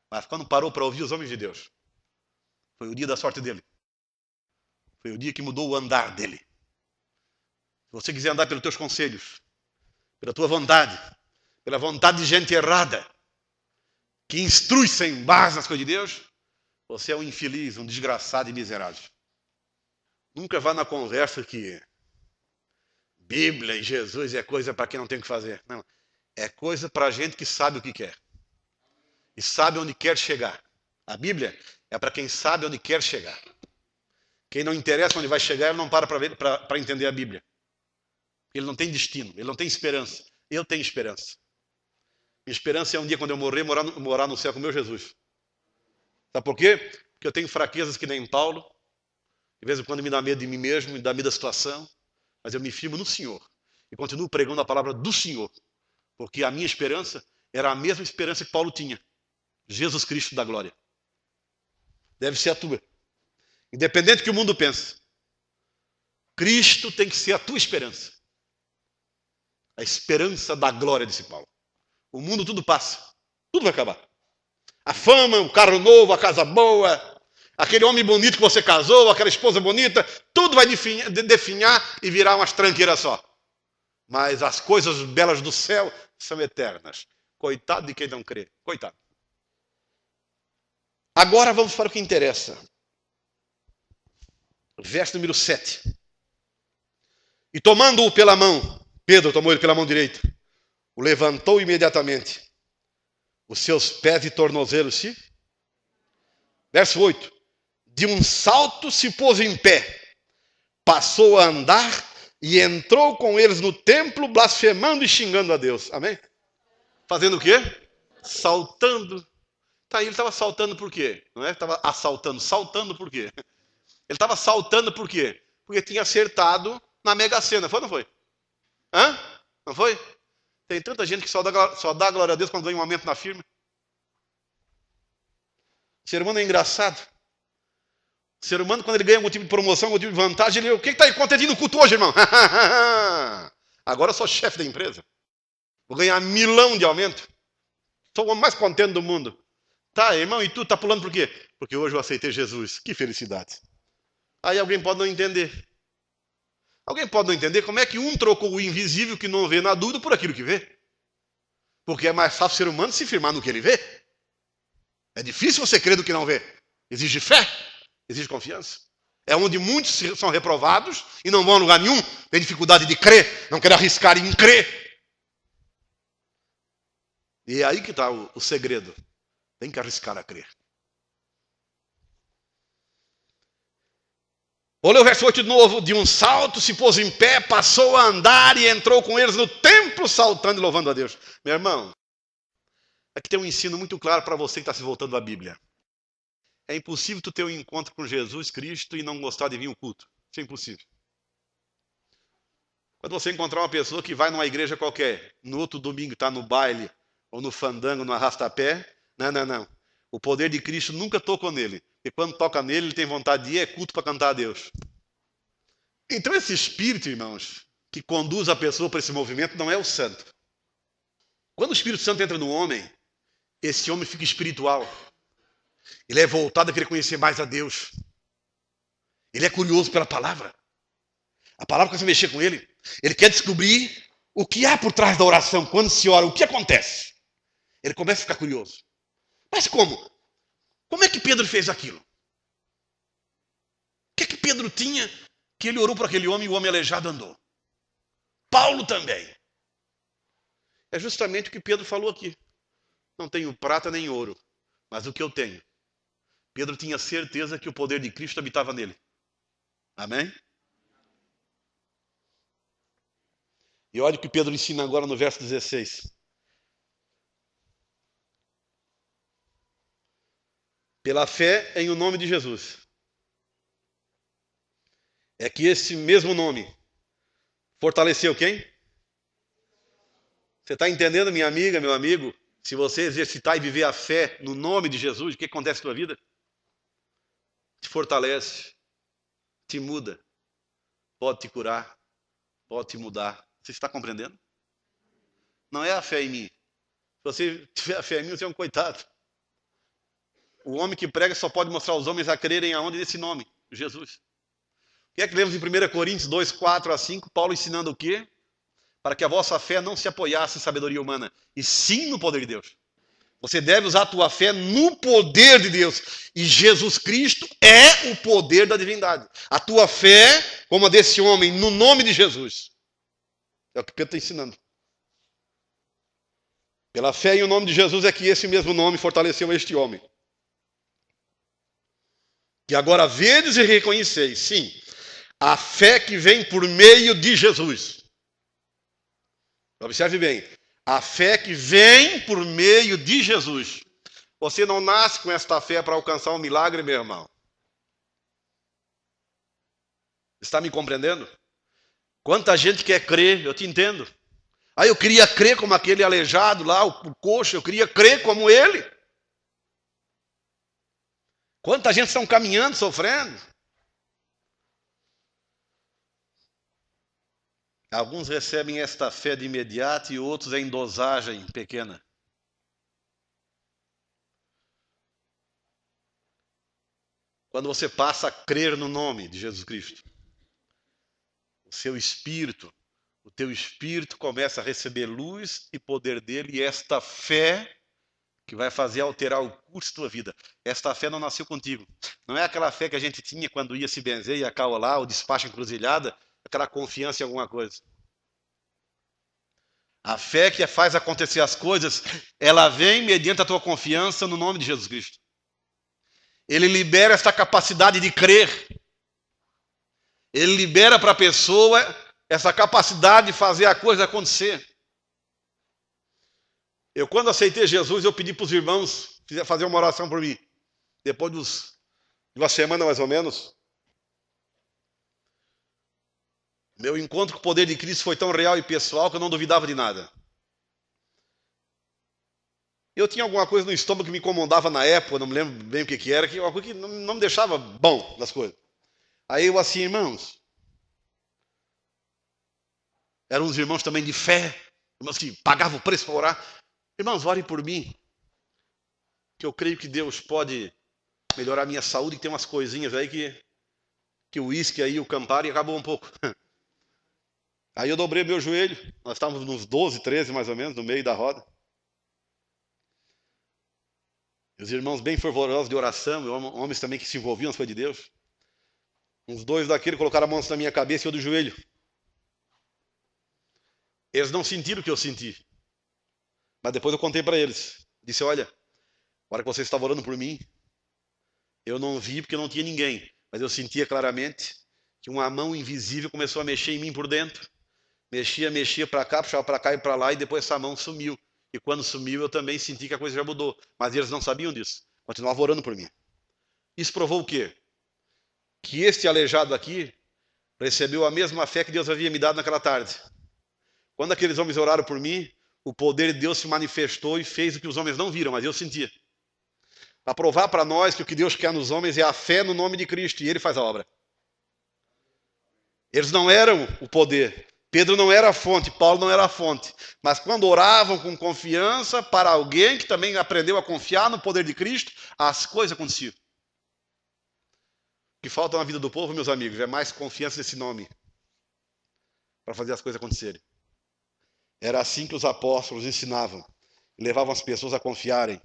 Mas quando parou para ouvir os homens de Deus, foi o dia da sorte dele. Foi o dia que mudou o andar dele. Se você quiser andar pelos teus conselhos, pela tua vontade, pela vontade de gente errada, que instrui sem base nas coisas de Deus, Você é um infeliz, um desgraçado e miserável. Nunca vá na conversa que Bíblia e Jesus é coisa para quem não tem o que fazer. Não, é coisa para gente que sabe o que quer. E sabe onde quer chegar. A Bíblia é para quem sabe onde quer chegar. Quem não interessa onde vai chegar, ele não para entender a Bíblia. Ele não tem destino, ele não tem esperança. Eu tenho esperança. Minha esperança é um dia, quando eu morrer, morar no céu com o meu Jesus. Sabe por quê? Porque eu tenho fraquezas que nem Paulo. De vez em quando me dá medo de mim mesmo, me dá medo da situação. Mas eu me firmo no Senhor. E continuo pregando a palavra do Senhor. Porque a minha esperança era a mesma esperança que Paulo tinha. Jesus Cristo da glória. Deve ser a tua. Independente do que o mundo pense. Cristo tem que ser a tua esperança. A esperança da glória, disse Paulo. O mundo tudo passa. Tudo vai acabar. A fama, o carro novo, a casa boa, aquele homem bonito que você casou, aquela esposa bonita, tudo vai definhar e virar umas tranqueiras só. Mas as coisas belas do céu são eternas. Coitado de quem não crê. Coitado. Agora vamos para o que interessa. Verso número 7. E tomando-o pela mão, Pedro tomou ele pela mão direita, o levantou imediatamente. Os seus pés e tornozelos se... Verso 8. De um salto se pôs em pé, passou a andar e entrou com eles no templo, blasfemando e xingando a Deus. Amém? Fazendo o quê? Saltando. Tá, ele estava saltando por quê? Não é? Estava assaltando. Saltando por quê? Ele estava saltando por quê? Porque tinha acertado na Mega Sena. Foi ou não foi? Hã? Não foi? Tem tanta gente que só dá glória a Deus quando ganha um aumento na firma. O ser humano é engraçado. O ser humano, quando ele ganha algum tipo de promoção, algum tipo de vantagem, ele... O que está acontecendo no culto hoje, irmão? Agora eu sou chefe da empresa. Vou ganhar 1.000.000 de aumento. Sou o homem mais contente do mundo. Tá, irmão, e tu tá pulando por quê? Porque hoje eu aceitei Jesus. Que felicidade. Aí alguém pode não entender. Alguém pode não entender como é que um trocou o invisível que não vê na dúvida por aquilo que vê. Porque é mais fácil o ser humano se firmar no que ele vê. É difícil você crer do que não vê. Exige fé, exige confiança. É onde muitos são reprovados e não vão a lugar nenhum. Tem dificuldade de crer, não querem arriscar em crer. E é aí que está o segredo. Tem que arriscar a crer. Vou ler o verso 8 de novo. De um salto se pôs em pé, passou a andar e entrou com eles no templo, saltando e louvando a Deus. Meu irmão, aqui tem um ensino muito claro para você que está se voltando à Bíblia. É impossível tu ter um encontro com Jesus Cristo e não gostar de vir ao culto. Isso é impossível. Quando você encontrar uma pessoa que vai numa igreja qualquer, no outro domingo está no baile, ou no fandango, no arrastapé, não. O poder de Cristo nunca tocou nele. E quando toca nele, ele tem vontade de ir, é culto para cantar a Deus. Então esse espírito, irmãos, que conduz a pessoa para esse movimento não é o santo. Quando o Espírito Santo entra no homem, esse homem fica espiritual. Ele é voltado a querer conhecer mais a Deus. Ele é curioso pela palavra. A palavra começa a mexer com ele. Ele quer descobrir o que há por trás da oração. Quando se ora, o que acontece? Ele começa a ficar curioso. Mas como? Como é que Pedro fez aquilo? O que é que Pedro tinha que ele orou por aquele homem e o homem aleijado andou? Paulo também. É justamente o que Pedro falou aqui. Não tenho prata nem ouro, mas o que eu tenho. Pedro tinha certeza que o poder de Cristo habitava nele. Amém? E olha o que Pedro ensina agora no verso 16. Pela fé em o nome de Jesus. É que esse mesmo nome fortaleceu quem? Você está entendendo, minha amiga, meu amigo? Se você exercitar e viver a fé no nome de Jesus, o que acontece na sua vida? Te fortalece, te muda, pode te curar, pode te mudar. Você está compreendendo? Não é a fé em mim. Se você tiver a fé em mim, você é um coitado. O homem que prega só pode mostrar aos homens a crerem aonde nesse nome, Jesus. O que é que lemos em 1 Coríntios 2, 4 a 5? Paulo ensinando o quê? Para que a vossa fé não se apoiasse em sabedoria humana, e sim no poder de Deus. Você deve usar a tua fé no poder de Deus. E Jesus Cristo é o poder da divindade. A tua fé, como a desse homem, no nome de Jesus. É o que Pedro está ensinando. Pela fé em o nome de Jesus é que esse mesmo nome fortaleceu este homem. Que agora vedes e reconheceis, sim, a fé que vem por meio de Jesus. Observe bem. A fé que vem por meio de Jesus. Você não nasce com esta fé para alcançar um milagre, meu irmão. Está me compreendendo? Quanta gente quer crer, eu te entendo. Aí eu queria crer como aquele aleijado lá, o coxo, eu queria crer como ele. Quanta gente estão caminhando, sofrendo. Alguns recebem esta fé de imediato e outros em dosagem pequena. Quando você passa a crer no nome de Jesus Cristo, o teu espírito começa a receber luz e poder dele, e esta fé que vai fazer alterar o curso da tua vida. Esta fé não nasceu contigo. Não é aquela fé que a gente tinha quando ia se benzer, ia caolar, o despacho encruzilhada, aquela confiança em alguma coisa. A fé que faz acontecer as coisas, ela vem mediante a tua confiança no nome de Jesus Cristo. Ele libera esta capacidade de crer. Ele libera para a pessoa essa capacidade de fazer a coisa acontecer. Eu, quando aceitei Jesus, eu pedi para os irmãos fazer uma oração por mim. Depois de uma semana mais ou menos, meu encontro com o poder de Cristo foi tão real e pessoal que eu não duvidava de nada. Eu tinha alguma coisa no estômago que me incomodava na época, não me lembro bem o que era, uma coisa que não me deixava bom das coisas. Aí eu assim, irmãos, eram uns irmãos também de fé, irmãos que pagavam o preço para orar. Irmãos, orem por mim, que eu creio que Deus pode melhorar a minha saúde, que tem umas coisinhas aí que o uísque aí, o Campari, acabou um pouco. Aí eu dobrei meu joelho, nós estávamos nos 12, 13 mais ou menos, no meio da roda. Os irmãos bem fervorosos de oração, homens também que se envolviam nas coisas de Deus. Uns dois daqueles colocaram a mão na minha cabeça e eu do joelho. Eles não sentiram o que eu senti. Mas depois eu contei para eles. Disse, olha, a hora que vocês estavam orando por mim, eu não vi porque não tinha ninguém. Mas eu sentia claramente que uma mão invisível começou a mexer em mim por dentro. Mexia para cá, puxava para cá e para lá, e depois essa mão sumiu. E quando sumiu, eu também senti que a coisa já mudou. Mas eles não sabiam disso. Continuavam orando por mim. Isso provou o quê? Que este aleijado aqui recebeu a mesma fé que Deus havia me dado naquela tarde. Quando aqueles homens oraram por mim, o poder de Deus se manifestou e fez o que os homens não viram, mas eu sentia. Para provar para nós que o que Deus quer nos homens é a fé no nome de Cristo, e Ele faz a obra. Eles não eram o poder. Pedro não era a fonte, Paulo não era a fonte. Mas quando oravam com confiança para alguém que também aprendeu a confiar no poder de Cristo, as coisas aconteciam. O que falta na vida do povo, meus amigos, é mais confiança nesse nome para fazer as coisas acontecerem. Era assim que os apóstolos ensinavam, levavam as pessoas a confiarem,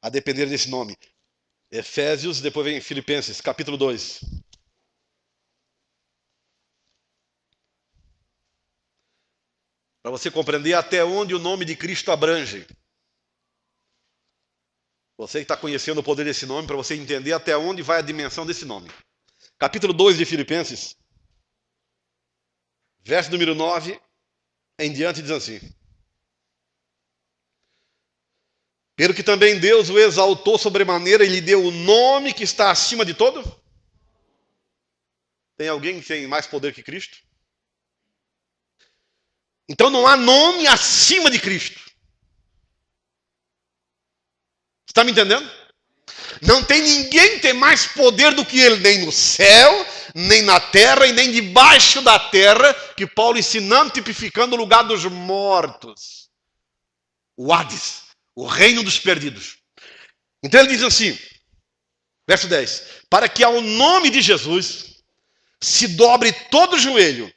a depender desse nome. Efésios, depois vem Filipenses, capítulo 2. Para você compreender até onde o nome de Cristo abrange. Você que está conhecendo o poder desse nome, para você entender até onde vai a dimensão desse nome. Capítulo 2 de Filipenses, verso número 9 em diante, diz assim: pelo que também Deus o exaltou sobremaneira e lhe deu o nome que está acima de todo. Tem alguém que tem mais poder que Cristo? Então não há nome acima de Cristo. Está me entendendo? Não tem ninguém que tem mais poder do que Ele, nem no céu, nem na terra e nem debaixo da terra, que Paulo ensinando, tipificando o lugar dos mortos. O Hades, o reino dos perdidos. Então ele diz assim, verso 10, para que ao nome de Jesus se dobre todo o joelho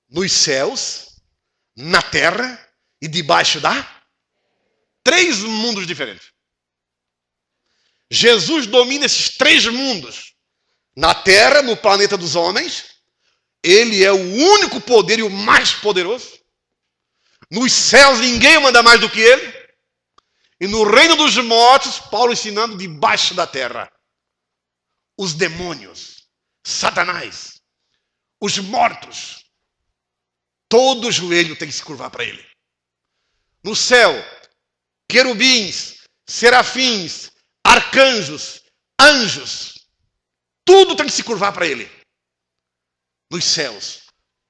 nos céus, na terra e debaixo da... 3 mundos diferentes. Jesus domina esses 3 mundos. Na terra, no planeta dos homens, ele é o único poder e o mais poderoso. Nos céus, ninguém manda mais do que ele. E no reino dos mortos, Paulo ensinando debaixo da terra. Os demônios, Satanás, os mortos, todo joelho tem que se curvar para ele. No céu, querubins, serafins, arcanjos, anjos, tudo tem que se curvar para ele. Nos céus,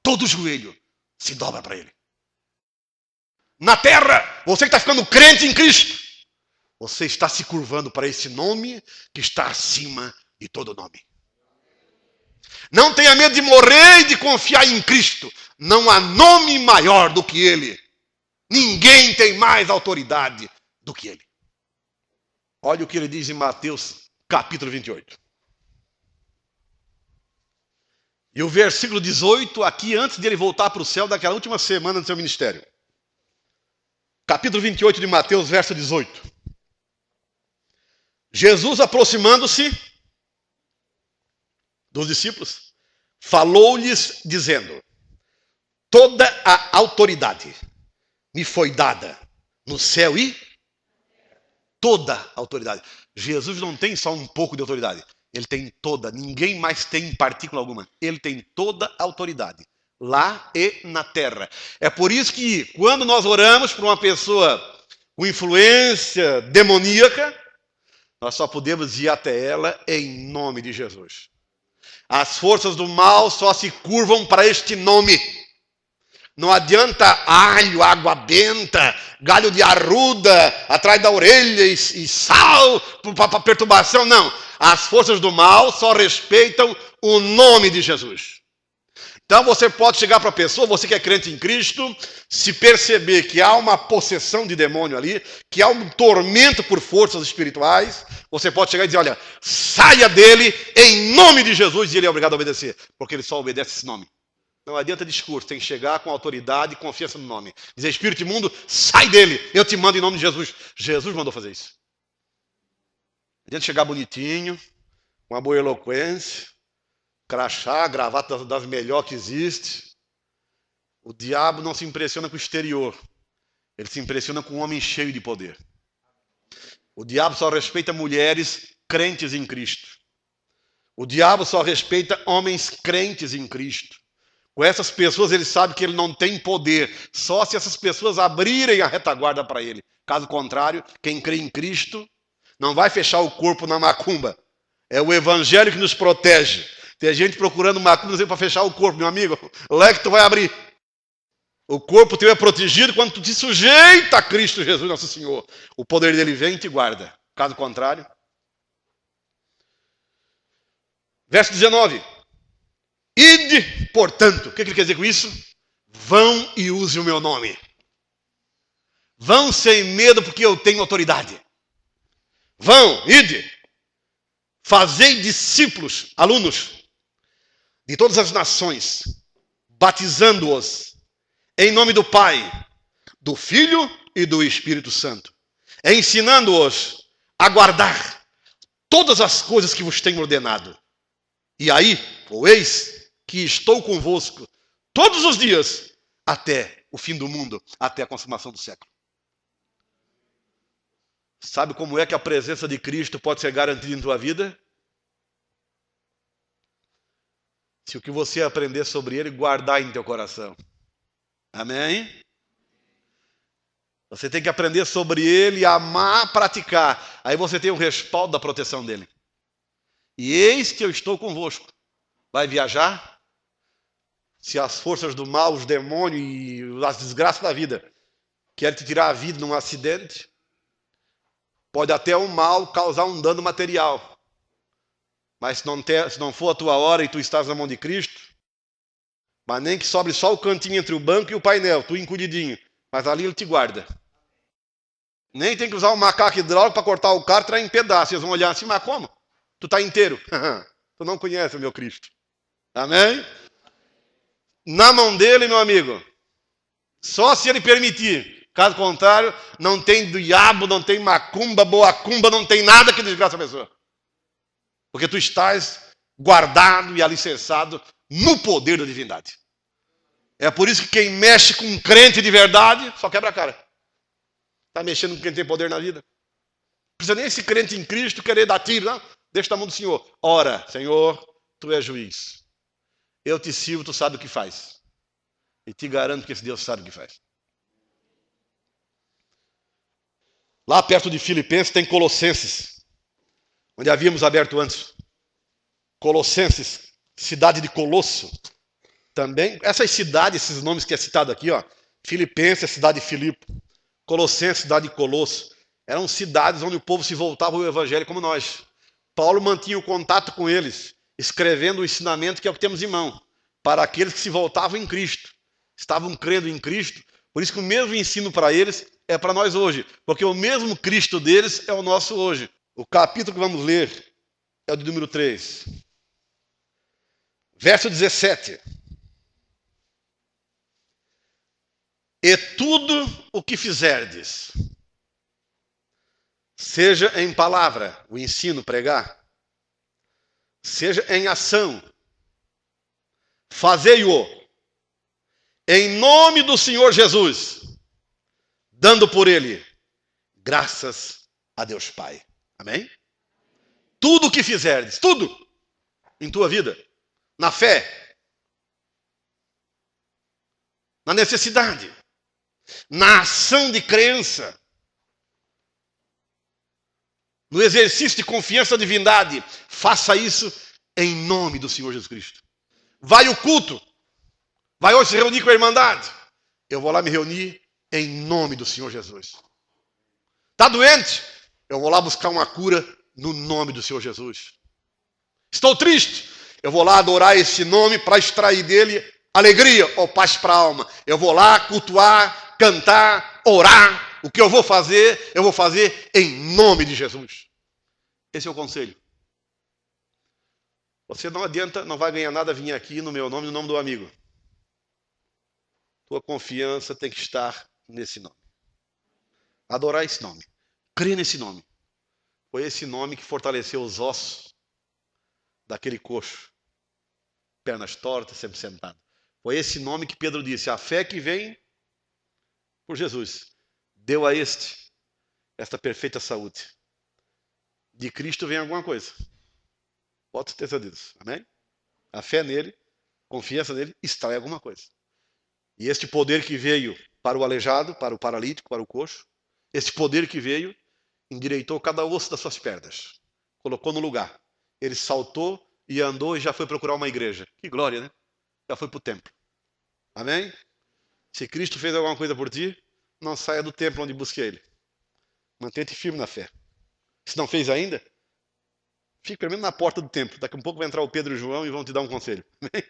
todo joelho se dobra para ele. Na terra, você que está ficando crente em Cristo, você está se curvando para esse nome que está acima de todo nome. Não tenha medo de morrer e de confiar em Cristo. Não há nome maior do que ele. Ninguém tem mais autoridade do que ele. Olha o que ele diz em Mateus capítulo 28. E o versículo 18, aqui antes de ele voltar para o céu, daquela última semana do seu ministério. Capítulo 28 de Mateus, verso 18. Jesus, aproximando-se dos discípulos, falou-lhes dizendo: toda a autoridade me foi dada no céu e toda a autoridade. Jesus não tem só um pouco de autoridade, ele tem toda, ninguém mais tem em partícula alguma. Ele tem toda a autoridade, lá e na terra. É por isso que quando nós oramos por uma pessoa com influência demoníaca, nós só podemos ir até ela em nome de Jesus. As forças do mal só se curvam para este nome. Não adianta alho, água benta, galho de arruda atrás da orelha e sal para perturbação. Não. As forças do mal só respeitam o nome de Jesus. Então você pode chegar para a pessoa, você que é crente em Cristo, se perceber que há uma possessão de demônio ali, que há um tormento por forças espirituais, você pode chegar e dizer: olha, saia dele em nome de Jesus, e ele é obrigado a obedecer, porque ele só obedece esse nome. Não adianta discurso, tem que chegar com autoridade e confiança no nome. Dizer: espírito imundo, sai dele, eu te mando em nome de Jesus. Jesus mandou fazer isso. Não adianta chegar bonitinho, com uma boa eloquência, crachá, gravata das melhores que existe. O diabo não se impressiona com o exterior. Ele se impressiona com um homem cheio de poder. O diabo só respeita mulheres crentes em Cristo. O diabo só respeita homens crentes em Cristo. Com essas pessoas ele sabe que ele não tem poder. Só se essas pessoas abrirem a retaguarda para ele. Caso contrário, quem crê em Cristo não vai fechar o corpo na macumba. É o evangelho que nos protege. Tem gente procurando macumba para fechar o corpo, meu amigo. O leque tu vai abrir. O corpo teu é protegido quando tu te sujeita a Cristo Jesus, nosso Senhor. O poder dele vem e te guarda. Caso contrário. Verso 19. Ide, portanto. O que ele quer dizer com isso? Vão e use o meu nome. Vão sem medo porque eu tenho autoridade. Vão, ide. Fazei discípulos, alunos, de todas as nações, batizando-os em nome do Pai, do Filho e do Espírito Santo, ensinando-os a guardar todas as coisas que vos tenho ordenado. E aí, eis que estou convosco todos os dias até o fim do mundo, até a consumação do século. Sabe como é que a presença de Cristo pode ser garantida em tua vida? Se o que você aprender sobre ele, guardar em teu coração. Amém? Você tem que aprender sobre ele, amar, praticar. Aí você tem o respaldo da proteção dele. E eis que eu estou convosco. Vai viajar? Se as forças do mal, os demônios e as desgraças da vida querem te tirar a vida num acidente, pode até o mal causar um dano material. Mas se não for a tua hora e tu estás na mão de Cristo, mas nem que sobre só o cantinho entre o banco e o painel, tu encudidinho, mas ali ele te guarda. Nem tem que usar um macaco hidráulico para cortar o carro e tirar em pedaços. Eles vão olhar assim: mas como? Tu está inteiro. Tu não conhece o meu Cristo. Amém? Na mão dele, meu amigo, só se ele permitir, Caso contrário, não tem diabo, não tem macumba, boacumba, não tem nada que desgraça a pessoa. Porque tu estás guardado e alicerçado no poder da divindade. É por isso que quem mexe com um crente de verdade só quebra a cara. Está mexendo com quem tem poder na vida. Não precisa nem esse crente em Cristo querer dar tiro, não. Deixa na mão do Senhor. Ora, Senhor, tu és juiz. Eu te sirvo, tu sabe o que faz. E te garanto que esse Deus sabe o que faz. Lá perto de Filipenses tem Colossenses, onde havíamos aberto antes. Colossenses, cidade de Colosso. Também, essas cidades, esses nomes que é citado aqui, ó, Filipenses, cidade de Filipe, Colossenses, cidade de Colosso, eram cidades onde o povo se voltava ao evangelho como nós. Paulo mantinha o contato com eles, escrevendo o ensinamento que é o que temos em mão, para aqueles que se voltavam em Cristo, estavam crendo em Cristo. Por isso que o mesmo ensino para eles é para nós hoje, porque o mesmo Cristo deles é o nosso hoje. O capítulo que vamos ler é o de número 3. Verso 17. E tudo o que fizerdes, seja em palavra, o ensino, pregar, seja em ação, fazei-o em nome do Senhor Jesus, dando por ele graças a Deus Pai. Amém? Tudo o que fizerdes, tudo em tua vida, na fé, na necessidade, na ação de crença, no exercício de confiança na divindade, faça isso em nome do Senhor Jesus Cristo. Vai o culto, vai hoje se reunir com a Irmandade, eu vou lá me reunir em nome do Senhor Jesus. Está doente? Eu vou lá buscar uma cura no nome do Senhor Jesus. Estou triste? Eu vou lá adorar esse nome para extrair dele alegria ou paz para a alma. Eu vou lá cultuar, cantar, orar. O que eu vou fazer em nome de Jesus. Esse é o conselho. Você não adianta, não vai ganhar nada vir aqui no meu nome, no nome do amigo. Tua confiança tem que estar nesse nome. Adorar esse nome. Crer nesse nome. Foi esse nome que fortaleceu os ossos daquele coxo. Pernas tortas, sempre sentado. Foi esse nome que Pedro disse, a fé que vem por Jesus deu a esta perfeita saúde. De Cristo vem alguma coisa. Pode ter certeza disso. Amém? A fé nele, confiança nele, extrai alguma coisa. E este poder que veio para o aleijado, para o paralítico, para o coxo, este poder que veio, endireitou cada osso das suas pernas. Colocou no lugar. Ele saltou e andou e já foi procurar uma igreja. Que glória, né? Já foi para o templo. Amém? Se Cristo fez alguma coisa por ti, não saia do templo onde busque ele. Mantente firme na fé. Se não fez ainda, fique pelo menos na porta do templo. Daqui a pouco vai entrar o Pedro e o João e vão te dar um conselho. Amém?